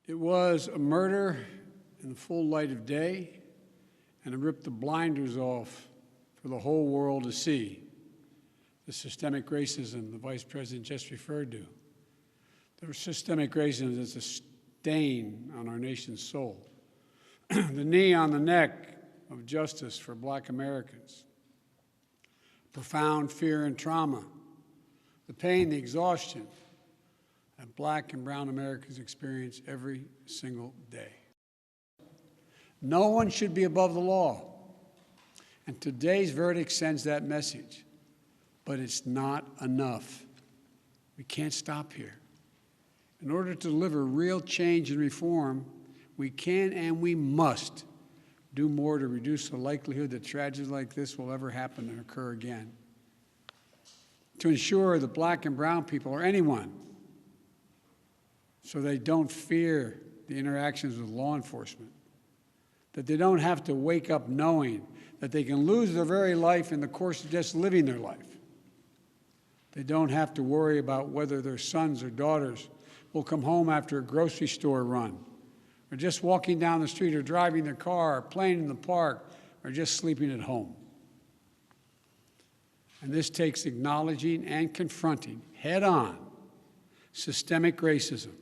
It was a murder in the full light of day, and it ripped the blinders off for the whole world to see. The systemic racism the Vice President just referred to. The systemic racism is a stain on our nation's soul. The knee on the neck of justice for Black Americans. Profound fear and trauma. The pain, the exhaustion that Black and brown Americans experience every single day. No one should be above the law. And today's verdict sends that message. But it's not enough. We can't stop here. In order to deliver real change and reform, we can and we must do more to reduce the likelihood that tragedies like this will ever happen and occur again. To ensure that Black and brown people, or anyone, so they don't fear the interactions with law enforcement, that they don't have to wake up knowing that they can lose their very life in the course of just living their life. They don't have to worry about whether their sons or daughters will come home after a grocery store run, or just walking down the street, or driving their car, or playing in the park, or just sleeping at home. And this takes acknowledging and confronting head-on systemic racism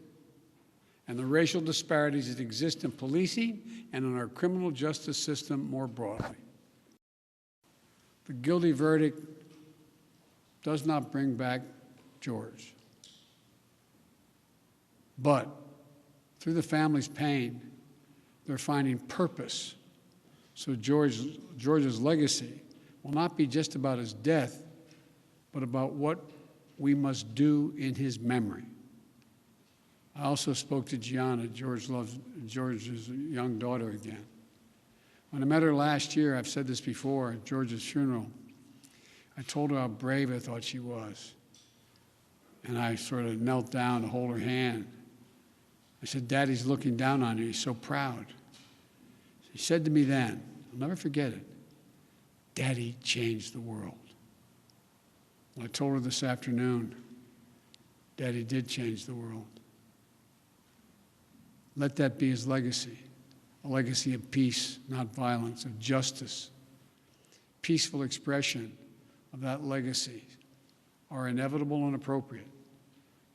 and the racial disparities that exist in policing and in our criminal justice system more broadly. The guilty verdict does not bring back George. But through the family's pain, they're finding purpose. So George's legacy will not be just about his death, but about what we must do in his memory. I also spoke to Gianna, George's young daughter, again. When I met her last year, I've said this before, at George's funeral, I told her how brave I thought she was. And I sort of knelt down to hold her hand. I said, "Daddy's looking down on you. He's so proud." She said to me then, I'll never forget it, "Daddy changed the world." And I told her this afternoon, Daddy did change the world. Let that be his legacy, a legacy of peace, not violence, of justice. Peaceful expression of that legacy are inevitable and appropriate,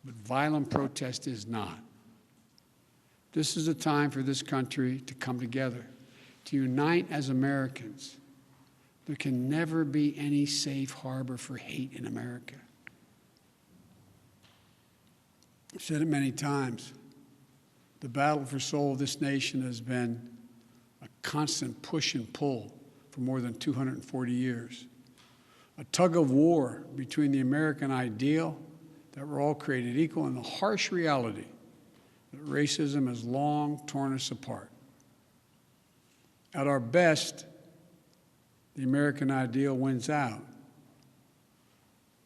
but violent protest is not. This is a time for this country to come together, to unite as Americans. There can never be any safe harbor for hate in America. I've said it many times. The battle for soul of this nation has been a constant push and pull for more than 240 years. A tug of war between the American ideal that we're all created equal and the harsh reality that racism has long torn us apart. At our best, the American ideal wins out.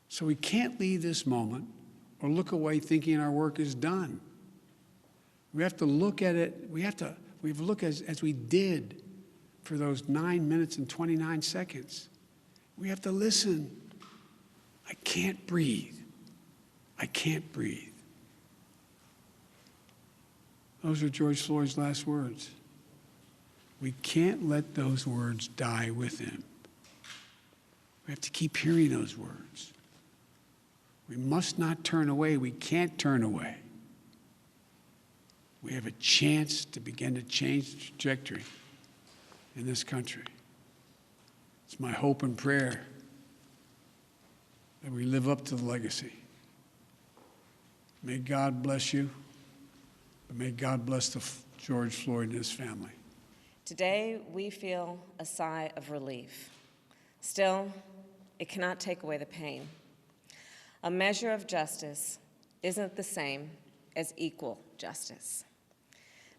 So we can't leave this moment or look away thinking our work is done. We have to look at it, we have to look as we did for those 9 minutes and 29 seconds. We have to listen. I can't breathe. I can't breathe. Those are George Floyd's last words. We can't let those words die with him. We have to keep hearing those words. We must not turn away. We can't turn away. We have a chance to begin to change the trajectory in this country. It's my hope and prayer that we live up to the legacy. May God bless you, but may God bless George Floyd and his family. Today, we feel a sigh of relief. Still, it cannot take away the pain. A measure of justice isn't the same as equal justice.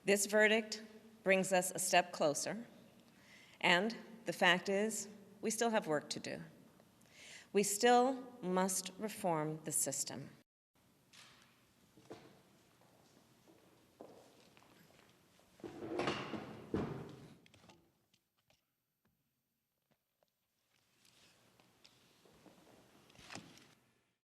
This verdict brings us a step closer, and the fact is, we still have work to do. We still must reform the system.